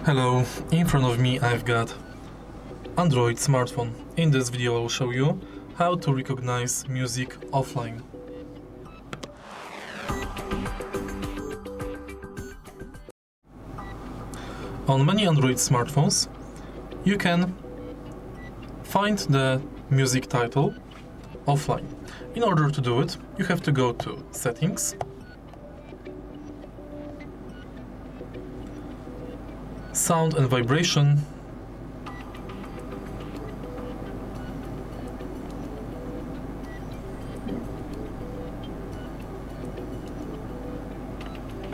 Hello, in front of me I've got Android smartphone. In this video I will show you how to recognize music offline. On many Android smartphones you can find the music title offline. In order to do it, you have to go to Settings, Sound and Vibration,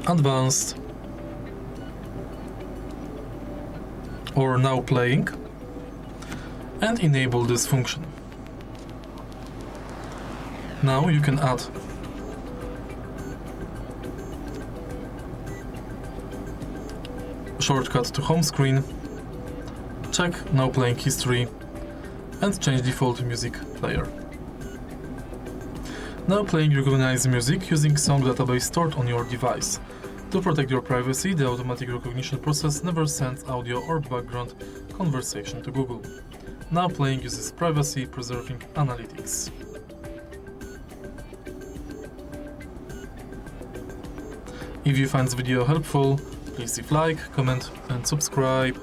Advanced, or Now Playing, and enable this function. Now you can add shortcut to home screen, check Now Playing history, and change default music player. Now Playing recognizes music using song database stored on your device. To protect your privacy, the automatic recognition process never sends audio or background conversation to Google. Now Playing uses privacy-preserving analytics. If you find this video helpful, please leave like, comment and subscribe.